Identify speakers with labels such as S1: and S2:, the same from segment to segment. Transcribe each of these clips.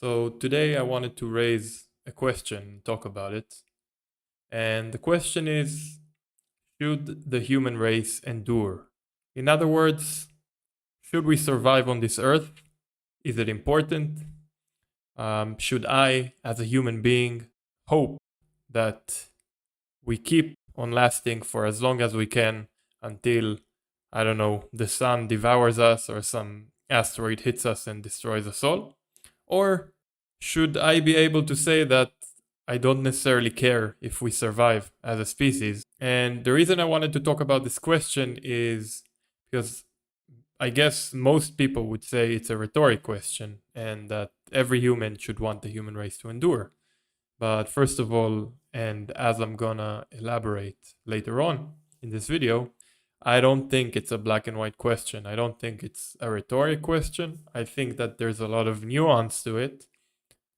S1: So today I wanted to raise a question, talk about it. And the question is, should the human race endure? In other words, should we survive on this earth? Is it important? Should I, as a human being, hope that we keep on lasting for as long as we can until, I don't know, the sun devours us or some asteroid hits us and destroys us all? Or should I be able to say that I don't necessarily care if we survive as a species? And the reason I wanted to talk about this question is because I guess most people would say it's a rhetoric question and that every human should want the human race to endure. But first of all, and as I'm gonna elaborate later on in this video, I don't think it's a black and white question. I don't think it's a rhetoric question. I think that there's a lot of nuance to it,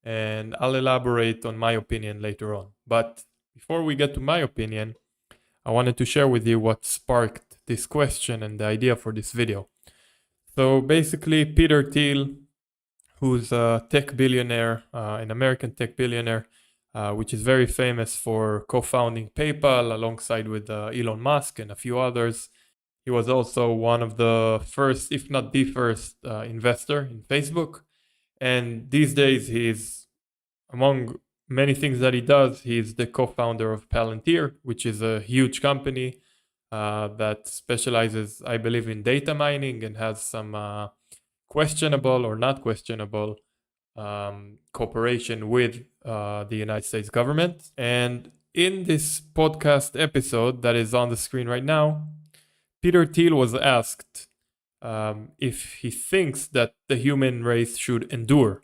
S1: and I'll elaborate on my opinion later on. But before we get to my opinion, I wanted to share with you what sparked this question and the idea for this video. So basically, Peter Thiel, who's a tech billionaire, an American tech billionaire, which is very famous for co-founding PayPal alongside with Elon Musk and a few others. He was also one of the first, if not the first, investor in Facebook. And these days, he's, among many things that he does, he's the co-founder of Palantir, which is a huge company that specializes, I believe, in data mining and has some questionable or not questionable cooperation with the United States government. And in this podcast episode that is on the screen right now, Peter Thiel was asked if he thinks that the human race should endure.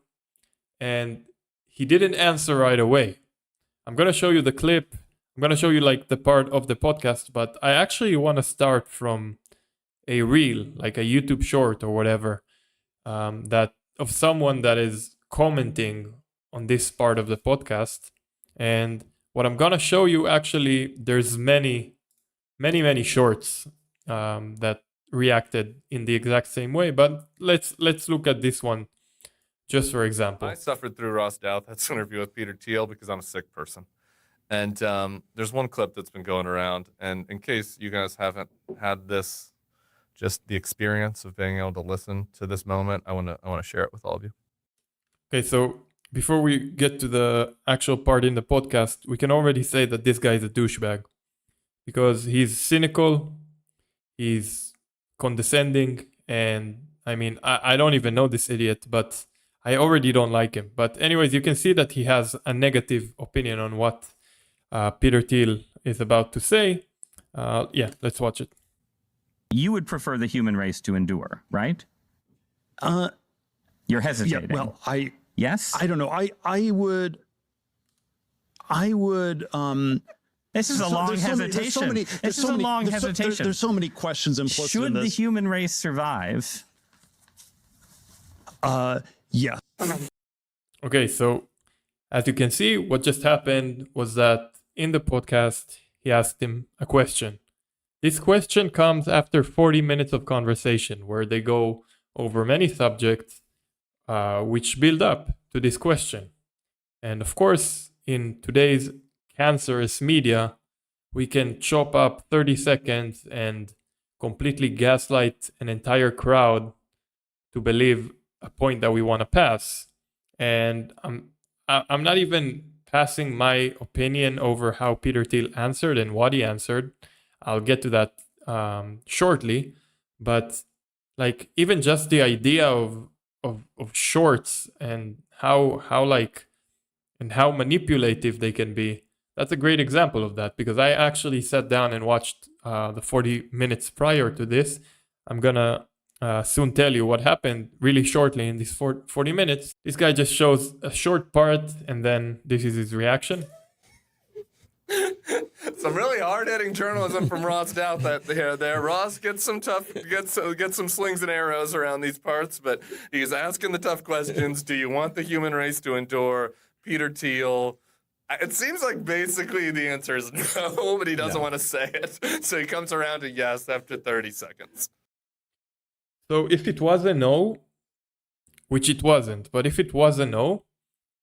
S1: And he didn't answer right away. I'm going to show you the clip. I'm going to show you like the part of the podcast, but I actually want to start from a reel, like a YouTube short or whatever, that of someone that is commenting on this part of the podcast. And what I'm gonna show you, actually, there's many shorts that reacted in the exact same way. But let's look at this one just for example.
S2: I suffered through Ross Douthat's interview with Peter Thiel because I'm a sick person. And there's one clip that's been going around. And in case you guys haven't had this, just the experience of being able to listen to this moment, I want to share it with all of you.
S1: Okay, so before we get to the actual part in the podcast, we can already say that this guy is a douchebag because he's cynical, he's condescending, and I mean, I don't even know this idiot, but I already don't like him. But anyways, you can see that he has a negative opinion on what Peter Thiel is about to say. Yeah, let's watch it.
S3: You would prefer the human race to endure, right? You're hesitating.
S4: Yeah, well,
S3: yes?
S4: I don't know. I would.
S3: This is a long hesitation. This is a long hesitation.
S4: There's so many questions implicit in this.
S3: Should the human race survive?
S4: Yeah.
S1: Okay, so as you can see, what just happened was that in the podcast, he asked him a question. This question comes after 40 minutes of conversation where they go over many subjects which build up to this question. And of course, in today's cancerous media, we can chop up 30 seconds and completely gaslight an entire crowd to believe a point that we want to pass. And I'm not even passing my opinion over how Peter Thiel answered and what he answered. I'll get to that shortly. But like even just the idea of shorts and how manipulative they can be, that's a great example of that, because I actually sat down and watched the 40 minutes prior to this. I'm gonna soon tell you what happened really shortly in these 40 minutes. This guy just shows a short part and then this is his reaction.
S2: Some really hard-hitting journalism from Ross Douthat there. Ross gets some slings and arrows around these parts, but he's asking the tough questions. Do you want the human race to endure? Peter Thiel. It seems like basically the answer is no, but he doesn't want to say it. So he comes around to yes after 30 seconds.
S1: So if it was a no, which it wasn't. But if it was a no,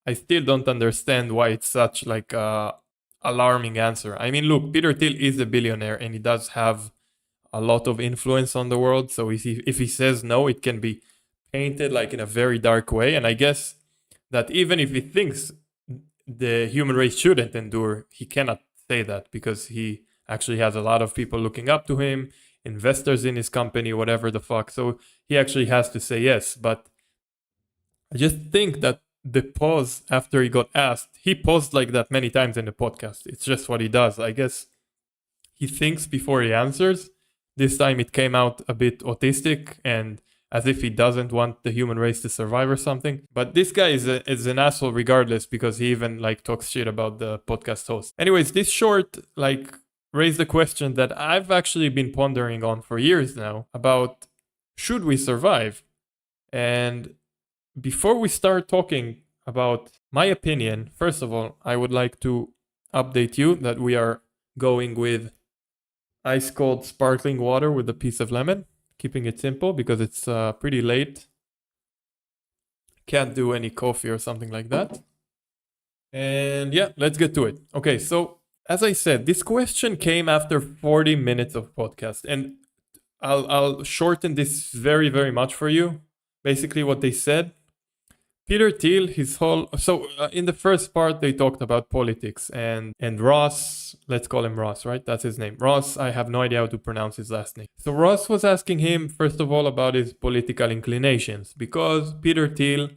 S1: I still don't understand why it's such like a alarming answer. I mean, look, Peter Thiel is a billionaire and he does have a lot of influence on the world. So if he says no, it can be painted like in a very dark way. And I guess that even if he thinks the human race shouldn't endure, he cannot say that because he actually has a lot of people looking up to him, investors in his company, whatever the fuck. So he actually has to say yes. But I just think that the pause after he got asked, he paused like that many times in the podcast. It's just what he does. I guess he thinks before he answers. This time it came out a bit autistic and as if he doesn't want the human race to survive or something. But this guy is an asshole regardless because he even like talks shit about the podcast host. Anyways, this short like raised a question that I've actually been pondering on for years now about should we survive? And before we start talking about my opinion, first of all, I would like to update you that we are going with ice cold sparkling water with a piece of lemon, keeping it simple because it's pretty late. Can't do any coffee or something like that. And yeah, let's get to it. Okay, so as I said, this question came after 40 minutes of podcast, and I'll shorten this very, very much for you. Basically, what they said. Peter Thiel, in the first part, they talked about politics and Ross, let's call him Ross, right? That's his name. Ross, I have no idea how to pronounce his last name. So Ross was asking him, first of all, about his political inclinations because Peter Thiel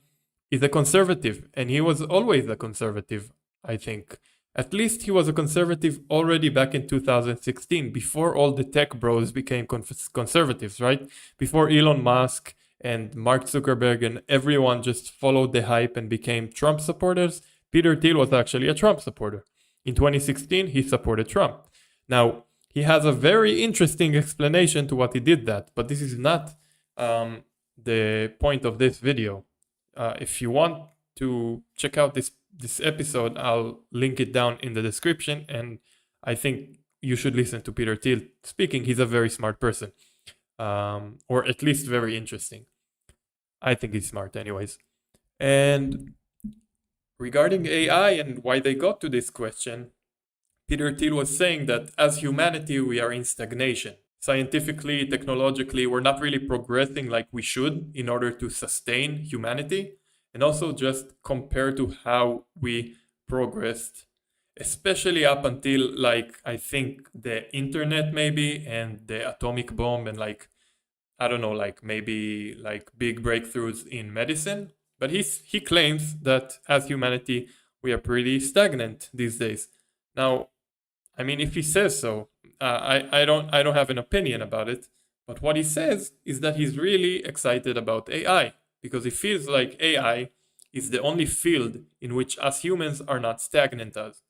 S1: is a conservative and he was always a conservative, I think. At least he was a conservative already back in 2016, before all the tech bros became conservatives, right? Before Elon Musk and Mark Zuckerberg and everyone just followed the hype and became Trump supporters, Peter Thiel was actually a Trump supporter. In 2016, he supported Trump. Now, he has a very interesting explanation to what he did that, but this is not the point of this video. If you want to check out this episode, I'll link it down in the description, and I think you should listen to Peter Thiel speaking. He's a very smart person. Or at least very interesting. I think he's smart anyways. And regarding AI and why they got to this question, Peter Thiel was saying that as humanity, we are in stagnation. Scientifically, technologically, we're not really progressing like we should in order to sustain humanity. And also just compared to how we progressed, especially up until like I think the internet maybe and the atomic bomb and like I don't know, like maybe like big breakthroughs in medicine. But he claims that as humanity we are pretty stagnant these days. Now, I mean, if he says so, I don't have an opinion about it. But what he says is that he's really excited about AI because he feels like AI is the only field in which us humans are not stagnant as.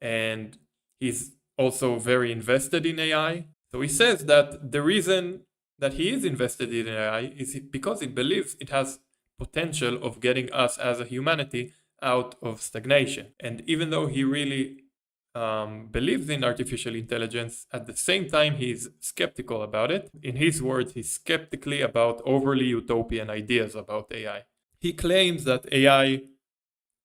S1: And he's also very invested in AI. So he says that the reason that he is invested in AI is because he believes it has potential of getting us as a humanity out of stagnation. And even though he really believes in artificial intelligence, at the same time he's skeptical about it. In his words, he's skeptically about overly utopian ideas about AI. He claims that AI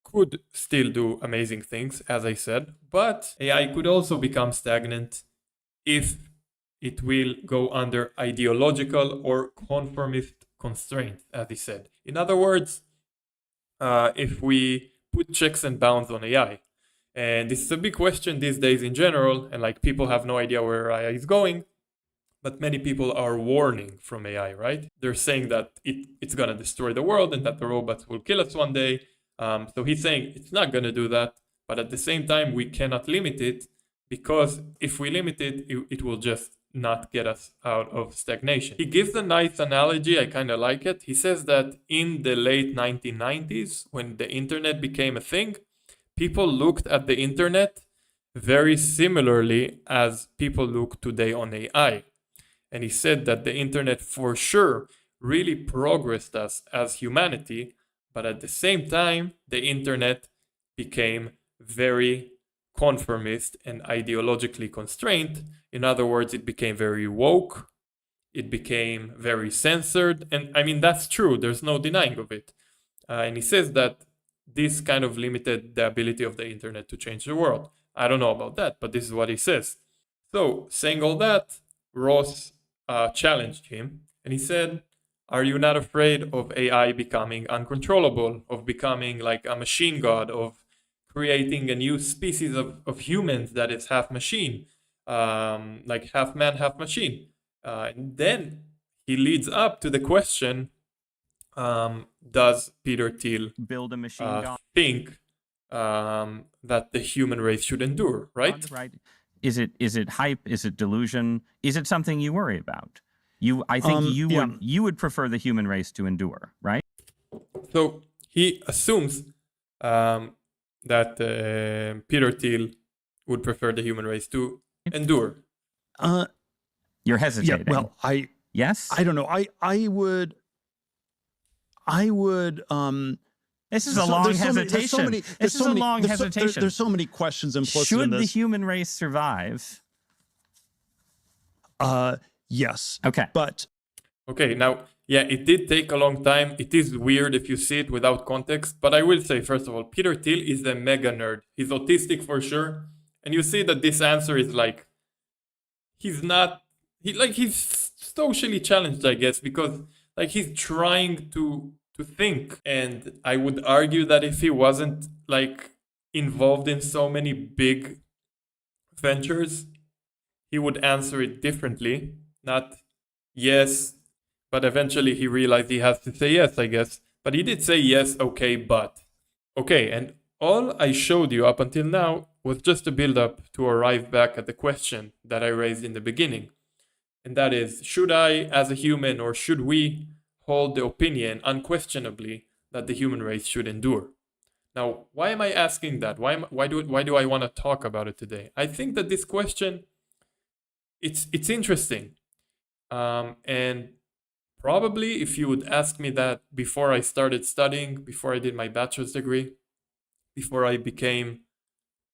S1: could still do amazing things, as I said, but AI could also become stagnant if it will go under ideological or conformist constraint, as he said. In other words, if we put checks and bounds on AI, and this is a big question these days in general, and like people have no idea where AI is going, but many people are warning from AI, right? They're saying that it's going to destroy the world and that the robots will kill us one day. So he's saying it's not going to do that, but at the same time, we cannot limit it because if we limit it, it will just not get us out of stagnation. He gives a nice analogy, I kind of like it. He says that in the late 1990s, when the internet became a thing, people looked at the internet very similarly as people look today on AI. And he said that the internet for sure really progressed us as humanity, but at the same time, the internet became very conformist and ideologically constrained. In other words, it became very woke, it became very censored, and I mean, that's true, there's no denying of it. And he says that this kind of limited the ability of the internet to change the world. I don't know about that, but this is what he says. So, saying all that, Ross challenged him, and he said, are you not afraid of AI becoming uncontrollable, of becoming like a machine god, of creating a new species of humans that is half machine, like half man, half machine? And then he leads up to the question, does Peter Thiel
S3: build a machine god?
S1: think that the human race should endure, right?
S3: Right. Is it hype? Is it delusion? Is it something you worry about? I think you would prefer the human race to endure, right?
S1: So he assumes that Peter Thiel would prefer the human race to endure.
S3: You're hesitating.
S4: Yeah, well,
S3: yes.
S4: I don't know. I would.
S3: This is a long hesitation. This is a long hesitation.
S4: There's so many questions implicit
S3: in this.
S4: Should the
S3: human race survive?
S4: Yes.
S3: Okay.
S4: But
S1: okay, now, yeah, it did take a long time. It is weird if you see it without context, but I will say, first of all, Peter Thiel is a mega nerd. He's autistic for sure, and you see that this answer is like, he's socially challenged, I guess, because like he's trying to think. And I would argue that if he wasn't like involved in so many big ventures, he would answer it differently. Not yes, but eventually he realized he has to say yes, I guess. But he did say yes, okay, but. Okay, and all I showed you up until now was just a build up to arrive back at the question that I raised in the beginning. And that is, should I, as a human, or should we hold the opinion unquestionably that the human race should endure? Now, why am I asking that? Why do I want to talk about it today? I think that this question, it's interesting, and probably if you would ask me that before I started studying, before I did my bachelor's degree, before I became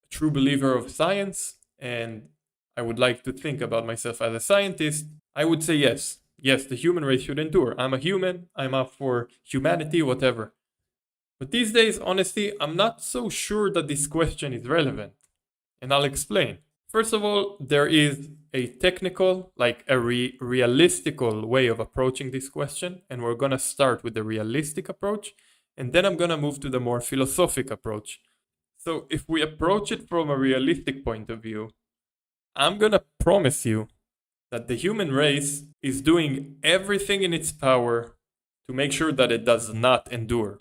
S1: a true believer of science, and I would like to think about myself as a scientist, I would say yes. Yes, the human race should endure. I'm a human. I'm up for humanity, whatever. But these days, honestly, I'm not so sure that this question is relevant. And I'll explain. First of all, there is a technical, like a realistical way of approaching this question. And we're going to start with the realistic approach. And then I'm going to move to the more philosophic approach. So if we approach it from a realistic point of view, I'm going to promise you that the human race is doing everything in its power to make sure that it does not endure.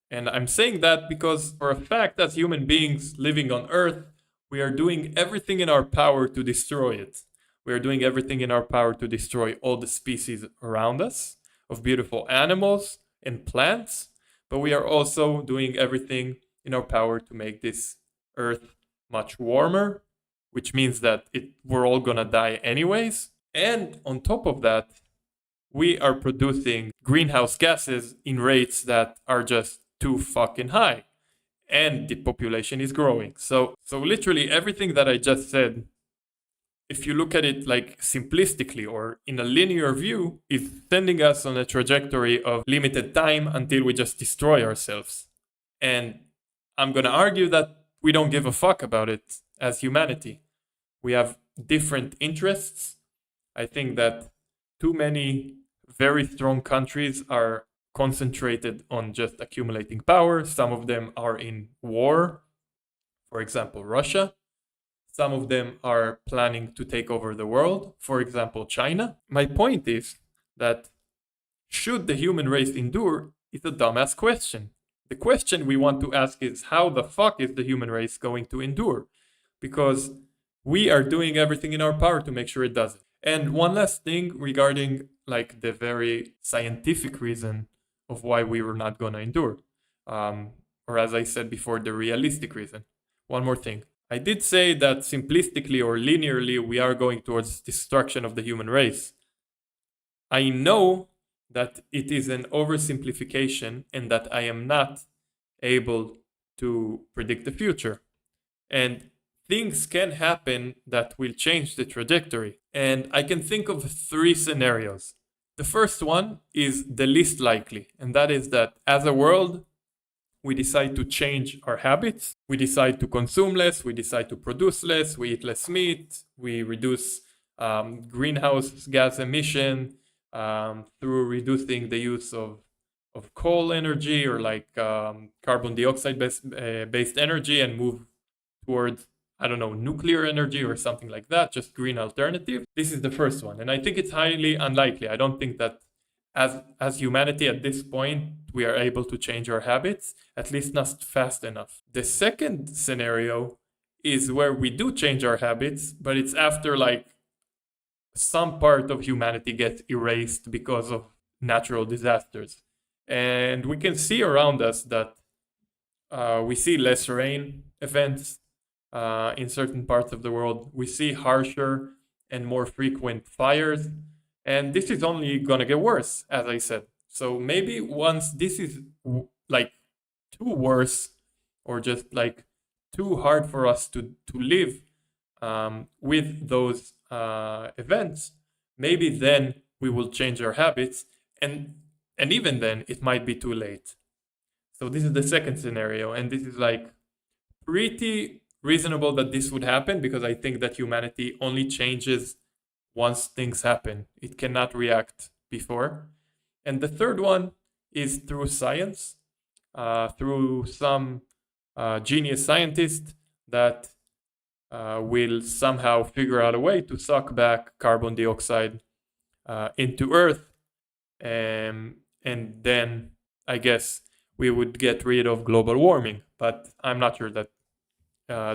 S1: And I'm saying that because for a fact, as human beings living on Earth, we are doing everything in our power to destroy it. We are doing everything in our power to destroy all the species around us of beautiful animals and plants, but we are also doing everything in our power to make this Earth much warmer, which means that we're all gonna die anyways. And on top of that, we are producing greenhouse gases in rates that are just too fucking high. And the population is growing. So literally everything that I just said, if you look at it like simplistically or in a linear view, is sending us on a trajectory of limited time until we just destroy ourselves. And I'm gonna argue that we don't give a fuck about it as humanity. We have different interests. I think that too many very strong countries are concentrated on just accumulating power. Some of them are in war, for example, Russia. Some of them are planning to take over the world, for example, China. My point is that should the human race endure is a dumbass question. The question we want to ask is how the fuck is the human race going to endure? Because we are doing everything in our power to make sure it doesn't. And one last thing regarding like the very scientific reason of why we were not going to endure. Or as I said before, the realistic reason. One more thing. I did say that simplistically or linearly we are going towards destruction of the human race. I know that it is an oversimplification and that I am not able to predict the future. And things can happen that will change the trajectory. And I can think of 3 scenarios. The first one is the least likely, and that is that as a world, we decide to change our habits. We decide to consume less. We decide to produce less. We eat less meat. We reduce greenhouse gas emission through reducing the use of coal energy or like carbon dioxide based energy and move towards, I don't know, nuclear energy or something like that, just green alternative. This is the first one. And I think it's highly unlikely. I don't think that as humanity at this point, we are able to change our habits, at least not fast enough. The second scenario is where we do change our habits, but it's after like some part of humanity gets erased because of natural disasters. And we can see around us that we see less rain events in certain parts of the world. We see harsher and more frequent fires. And this is only going to get worse, as I said. So maybe once this is like too worse or just like too hard for us to live with those events, maybe then we will change our habits. And even then, it might be too late. So this is the second scenario. And this is like pretty reasonable that this would happen because I think that humanity only changes once things happen. It cannot react before. And the third one is through science, through some genius scientist that will somehow figure out a way to suck back carbon dioxide into Earth. And then I guess we would get rid of global warming. But I'm not sure that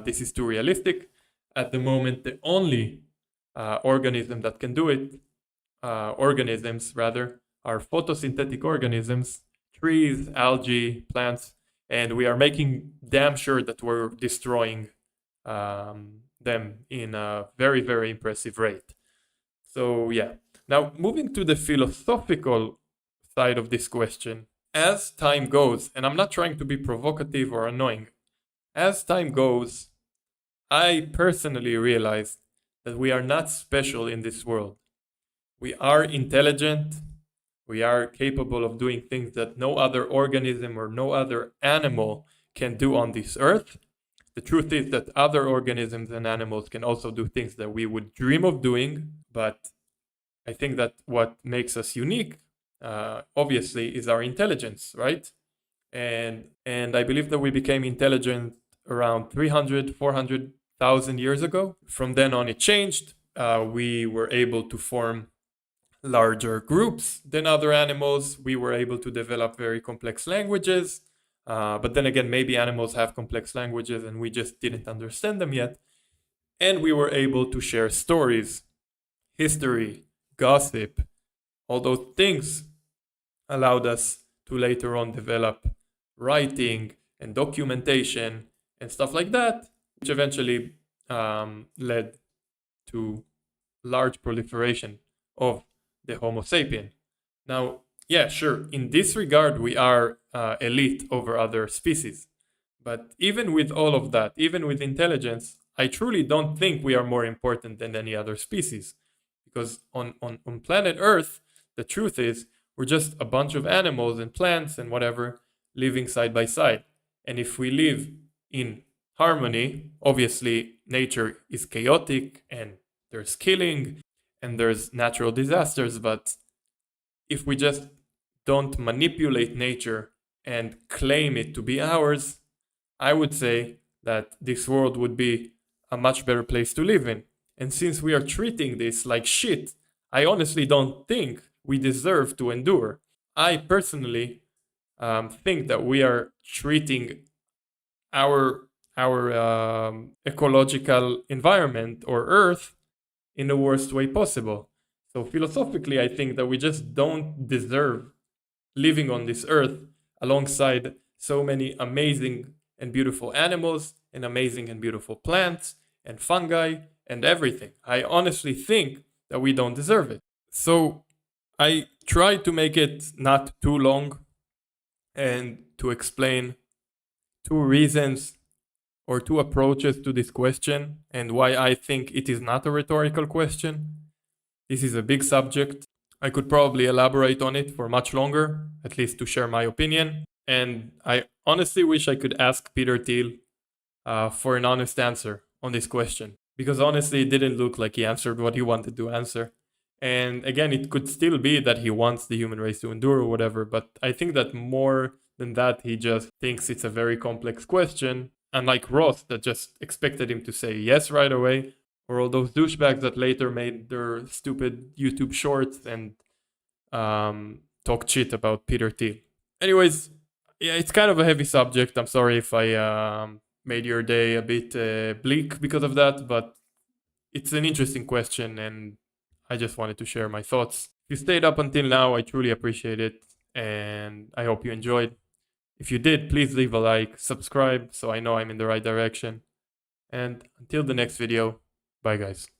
S1: this is too realistic. At the moment, the only organism that can do it, organisms rather, are photosynthetic organisms, trees, algae, plants, and we are making damn sure that we're destroying them in a very, very impressive rate. So yeah. Now, moving to the philosophical side of this question, as time goes, and I'm not trying to be provocative or annoying, as time goes, I personally realized that we are not special in this world. We are intelligent. We are capable of doing things that no other organism or no other animal can do on this earth. The truth is that other organisms and animals can also do things that we would dream of doing, but I think that what makes us unique, obviously, is our intelligence, right? And I believe that we became intelligent around 300, 400,000 years ago. From then on, it changed. We were able to form larger groups than other animals. We were able to develop very complex languages. But then again, maybe animals have complex languages and we just didn't understand them yet. And we were able to share stories, history, gossip. All those things allowed us to later on develop writing and documentation and stuff like that, which eventually led to large proliferation of the Homo sapien. Now, yeah, sure, in this regard, we are elite over other species. But even with all of that, even with intelligence, I truly don't think we are more important than any other species. Because on planet Earth, the truth is, we're just a bunch of animals and plants and whatever living side by side. And if we live in harmony, obviously nature is chaotic and there's killing and there's natural disasters, but if we just don't manipulate nature and claim it to be ours, I would say that this world would be a much better place to live in. And since we are treating this like shit, I honestly don't think we deserve to endure. I personally think that we are treating our ecological environment or Earth in the worst way possible. So philosophically, I think that we just don't deserve living on this Earth alongside so many amazing and beautiful animals and amazing and beautiful plants and fungi and everything. I honestly think that we don't deserve it. So I try to make it not too long and to explain two reasons or two approaches to this question and why I think it is not a rhetorical question. This is a big subject. I could probably elaborate on it for much longer, at least to share my opinion. And I honestly wish I could ask Peter Thiel for an honest answer on this question. Because honestly, it didn't look like he answered what he wanted to answer. And again, it could still be that he wants the human race to endure or whatever, but I think that more than that, he just thinks it's a very complex question. Unlike Roth, that just expected him to say yes right away, or all those douchebags that later made their stupid YouTube shorts and talked shit about Peter Thiel. Anyways, yeah, it's kind of a heavy subject. I'm sorry if I made your day a bit bleak because of that, but it's an interesting question and I just wanted to share my thoughts. If you stayed up until now, I truly appreciate it and I hope you enjoyed. If you did, please leave a like, subscribe so I know I'm in the right direction. And until the next video, bye guys.